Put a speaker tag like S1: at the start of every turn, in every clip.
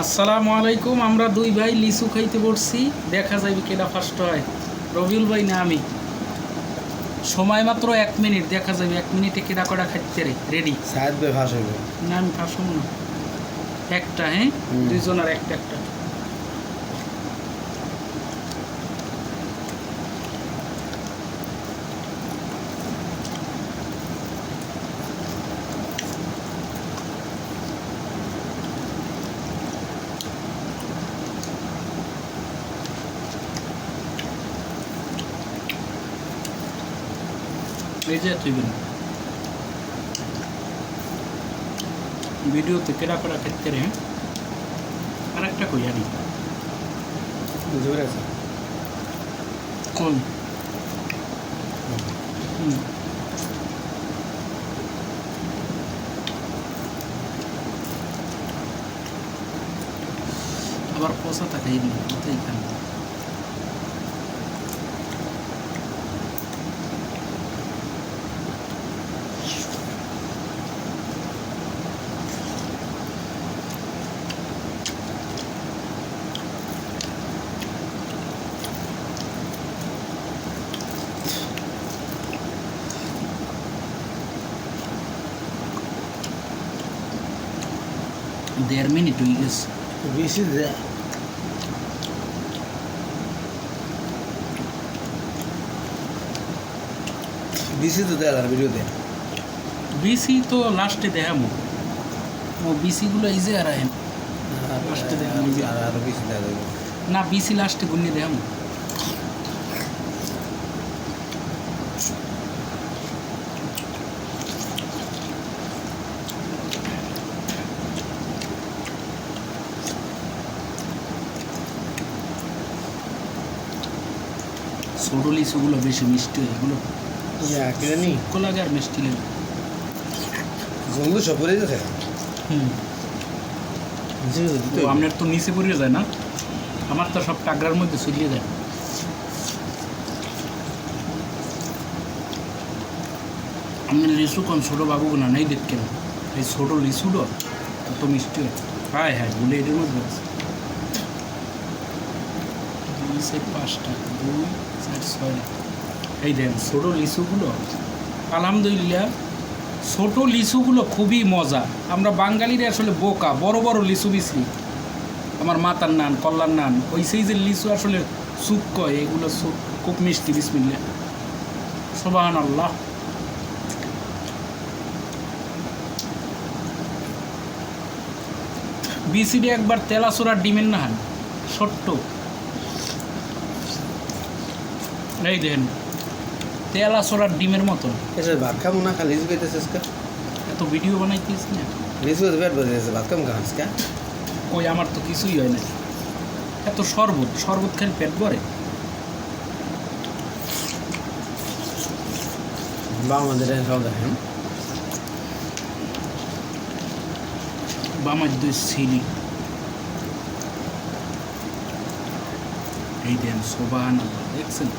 S1: আসসালামু আলাইকুম। আমরা দুই ভাই লিচু খাইতে বসছি, দেখা যাবে কেডা ফার্স্ট হয়, রবিউল ভাই না আমি। সময় মাত্র 1 মিনিট, দেখা যাবে 1 মিনিটে কেডা কটা খাইতে রে। রেডি?
S2: সাহেব ভাই ফাঁস হইব
S1: না আমি ফার্স্ট হব না, একটা হ্যাঁ দুইজন আর একটা একটা। এই যে তুই ভিডিওতে কেডা কটা খাইতে রে। হ্যাঁ আর একটা কই আনি
S2: বুঝতে পেরেছি।
S1: কোন আবার পচা থাকাই নি কোথায় খান। দেড় মিনিট হয়ে গেছে।
S2: বেশি দেয় বেশি তো দেয় আর ভিডিওতে
S1: বিসি তো লাস্টে দেখামো, ও বিসিগুলো এই যে আর আহেন লাস্টে দেখামো এই যে।
S2: আর আরো বেশি দেওয়া যাবে
S1: না বিসি লাস্টে গুলিয়ে দেখামো। ছোট লিচুগুলো বেশি মিষ্টি হয়, এগুলো
S2: কিনে নি
S1: লাগে আর মিষ্টি লাগে।
S2: জলদি সব পরে যেতে
S1: তো আপনার তো নিচে পড়ে যায় না, আমার তো সব কাগড়ার মধ্যে ছড়িয়ে যায়। আপনার লিচু কোন ছোটো বাবু না নেই দেখেন, এই ছোটো লিচুটা কত মিষ্টি হয়। হ্যাঁ হ্যাঁ বলে এটার মধ্যে আছে 2 4 5টা 2 4 6। এই দেন ছোটো লিচুগুলো আলহামদুলিল্লাহ, ছোটো লিচুগুলো খুবই মজা। আমরা বাঙালিরা আসলে বোকা, বড় বড় লিচু বিচি আমার মাতার নান কল্যাণ নান ওই সাইজের লিচু আসলে সুপ কয়, এগুলো সুপ খুব মিষ্টি। বিসমিল্লাহ সুবহানাল্লাহ। বিসিডি একবার তেলাচোরার ডিমের না হান ছোট্ট, এই দেন তেলাচোরার ডিমের মতন।
S2: ভাত খাবো না খালি লিচু খাইতেছে
S1: এত ভিডিও বানাইতিস না,
S2: লিচু পেট ভরে গেছে ভাত খাবো খাস কা
S1: ওই আমার তো কিছুই হয় না। এত শরবত শরবত খেলে পেট ভরে।
S2: বা আমাদের সব দেখেন
S1: বামার দুই ছিলি। এই দেন সুবহানাল্লাহ, দেখছেন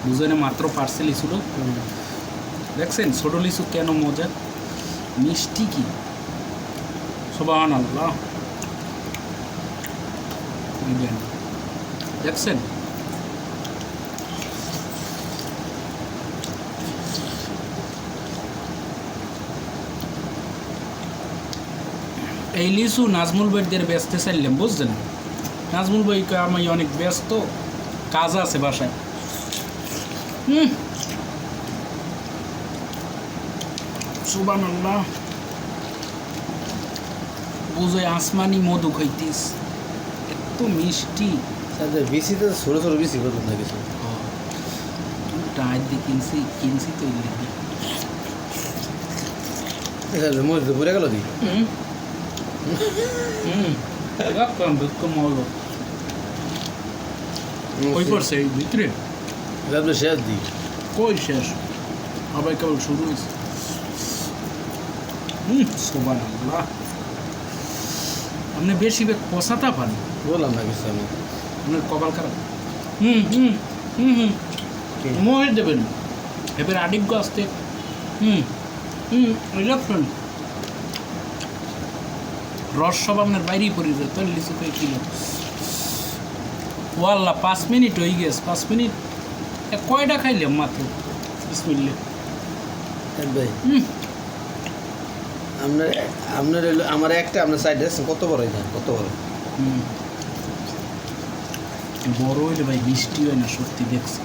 S1: দুজনে মাত্র পারছে লিচুটো, দেখছেন ছোট লিচু কেন মজা, মিষ্টি কি সুবহানাল্লাহ। এই দেন দেখছেন এই লিচু নাজমুল ভাইদের ব্যস্ত চাইলাম বুঝছেন। নাজমুল ভাইকে আমি অনেক ব্যস্ত, কাজ আছে বাসায়। সুবহানাল্লাহ, বুঝে আসমানি মধু খাইতিস, এত মিষ্টি।
S2: বেশি তো ছোট ছোট বেশি পছন্দ না কিছু
S1: টাইট দিয়ে কিনছি তো
S2: মধ্যে পড়ে গেল দি
S1: কই পড়ছে এই ভিতরে
S2: শেষ দিই
S1: কই শেষ, আবার কেবল শুরু হয়েছে। সুবহানাল্লাহ, আপনি বেশি পচাতা পান,
S2: বললাম না কিছু আমি
S1: আপনার কপাল খারাপ। মোহের দেবেন এবার আডিগ্য আসতে। রাখবেন রস সব আপনার বাইরেই পড়ে যায় তো লিচু কই কিলো ও আল্লাহ 5 মিনিট হয়ে গেছে 5 মিনিট কয়টা খাইলাম মাত্র বিসমিল্লাহ
S2: ভাই
S1: হুম
S2: আপনার আপনার হলো আমার একটা আপনার সাইড আছে কত বড় এটা কত বড়
S1: হুম বড় হইলে ভাই মিষ্টি হয় না সত্যি দেখছি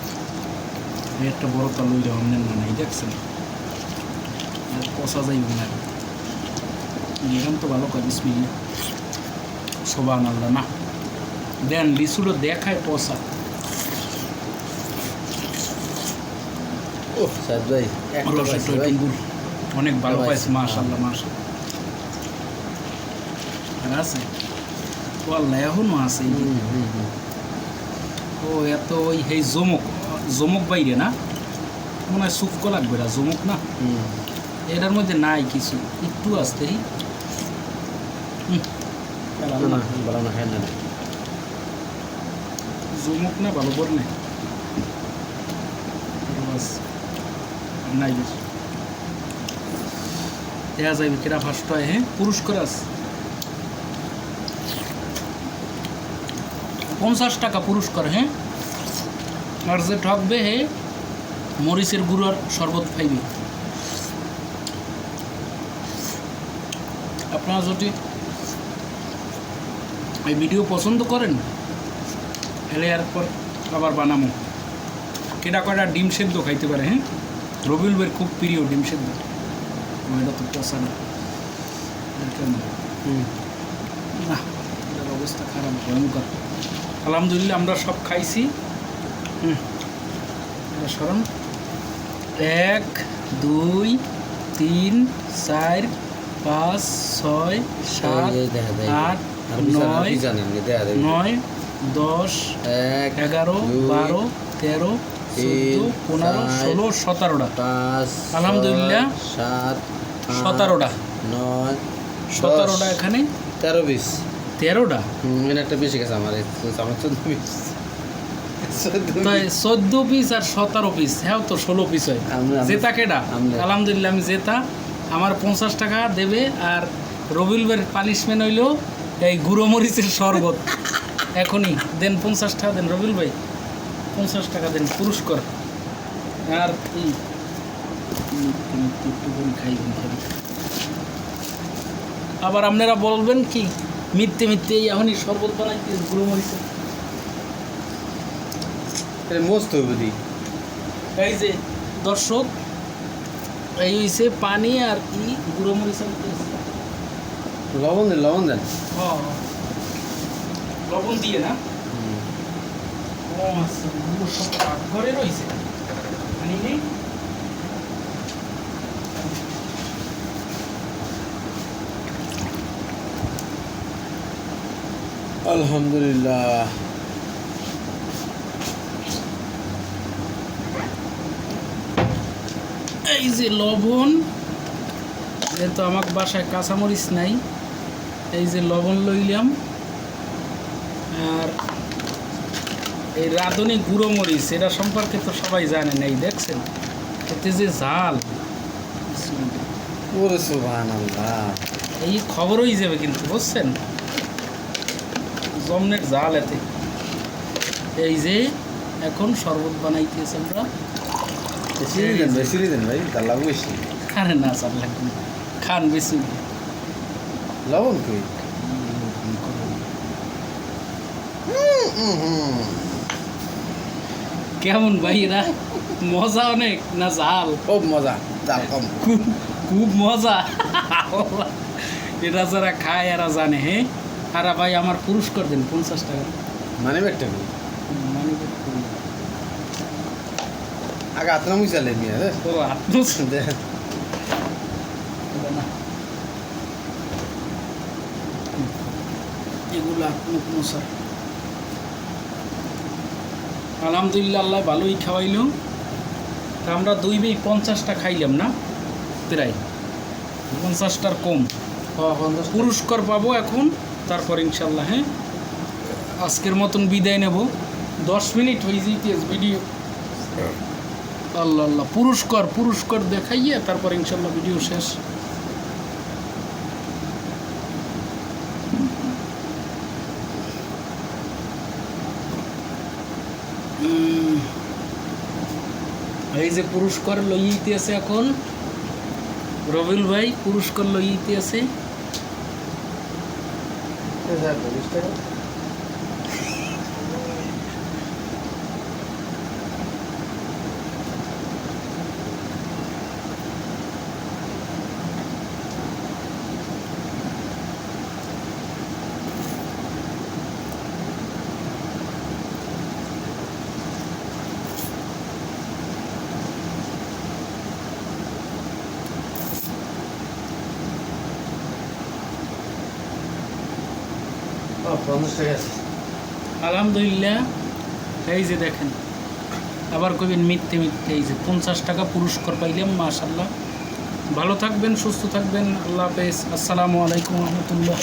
S1: এই একটা বড় তাল হইলে অন্যের না নাই দেখছেন আর কষা যাইব না এরকম তো ভালো করে বিসমিল্লাহ সুবহানাল্লাহ না দেন লিচুটা দেখায় পচা
S2: ও সাইড ভাই একটা
S1: রসের
S2: পাইছি
S1: টই
S2: ভাই
S1: টুকুর অনেক ভালো
S2: ভালো
S1: পাইছে
S2: পাইছে,
S1: মাশাআল্লাহ মাশাআল্লাহ আর আছে ও আল্লাহ এখনও আছে এই যে। ও এত ওই এই জমক বাইরে না মনে হয় শুক্ক লাগবে না জমক না এটার মধ্যে নাই কিছু একটু আসতে
S2: না না ভালো না খাই না
S1: জমক না ভালো করে নেই বাস নাই বেশি দেওয়া যাবে কিরা ফার্স্ট হয় হ্যাঁ পুরস্কার আছে 50 টাকা পুরস্কার হ্যাঁ আর যে ঠকবে হে মরিচের গুঁড়োর শরবত খাইবে আপনারা যদি এই ভিডিও পছন্দ করেন তাহলে এরপর আবার বানামো কেটা কয়টা ডিম সেদ্ধ খাইতে পারে হ্যাঁ রবিউল ভাইয়ের খুব প্রিয় ডিম সেদ্ধ এটা তো পচা না না এটার অবস্থা খারাপ ভয়ঙ্কর আলহামদুলিল্লাহ আমরা সব খাইছি এটা সরম 1 2 3 4 5 6 7 8 9 9 10 11 12 13 14 15 16 17টা আলহামদুলিল্লাহ 17টা 17টা এখানে 13টা
S2: একটা বেশি গেছে আমার আমার
S1: 14 পিস আর 17 পিস হ্যাঁ তো 16 পিস হয় জেতা কেডা আলহামদুলিল্লাহ আমি জেতা আমার 50 টাকা দেবে আর রবিউল ভাইয়ের পানিশমেন্ট হইলো এই গুঁড়ো মরিচের শরবত এখনই দেন 50 টাকা দেন রবিউল ভাই 50 টাকা দেন পুরস্কার আর এই আবার আপনারা বলবেন কি মিথ্যে মিথ্যে এখনই শরবত বানাইতে গুঁড়ো মরিচের
S2: মস্ত বুদ্ধি
S1: এই যে দর্শক এই হইছে পানি আর কি গুঁড়ো মরিচের
S2: লবণ দেন
S1: লবণ দিয়ে না ও আচ্ছা গুঁড়ো সব ঘরে রয়েছে পানি নেই
S2: আলহামদুলিল্লাহ
S1: এই যে লবণ যেহেতু আমার বাসায় কাঁচামরিচ নাই এই যে লবণ লইলাম আর এই রাঁধুনি গুঁড়ো মরিচ এটা সম্পর্কে তো সবাই জানেন এই দেখছেন এতে যে ঝাল
S2: ওরে সুবহানাল্লাহ
S1: এই খবর হয়ে যাবে কিন্তু বুঝছেন জমনের জাল এতে এই যে এখন শরবত বানাইতেছি আমরা
S2: বেশি দেন ভাই তার লাভ বেশি
S1: খানে না চাল লাগবে না। খান বেশি
S2: লবণ কই
S1: কেমন ভাই এরা মজা অনেক না জাল
S2: খুব মজা জাল কম
S1: খুব খুব মজা এরা যারা খায় এরা জানে হ্যাঁ আর ভাই আমার পুরস্কার দেন 50 টাকা
S2: মানে একটা কই
S1: মানে
S2: আগে আতনা মুইসালে মিয়া রে
S1: তো আত্মস এগুলো আত্মক মশা আলহামদুলিল্লাহ আল্লাহ ভালোই খাওয়াইল তা আমরা 2 বেই 50টা খাইলাম না প্রায় 50টার কম পুরস্কার পাবো এখন তারপর ইনশাল্লাহ হ্যাঁ আজকের মতন বিদায় নেব 10 মিনিট হয়ে যেতেছে ভিডিও আল্লাহ আল্লাহ পুরস্কার দেখাইয়ে তারপর ইনশাল্লাহ ভিডিও শেষ এই যে পুরস্কার লইতে আছে এখন রবিউল ভাই পুরস্কার লইতে আছে। আলহামদুলিল্লাহ। এই যে দেখেন আবার কবেন মিথ্যে মিথ্যে, এই যে 50 টাকা পুরস্কার পাইলাম, মাশাআল্লাহ। ভালো থাকবেন, সুস্থ থাকবেন, আল্লাহ হাফেজ, আসসালামু আলাইকুম রহমতুল্লাহ।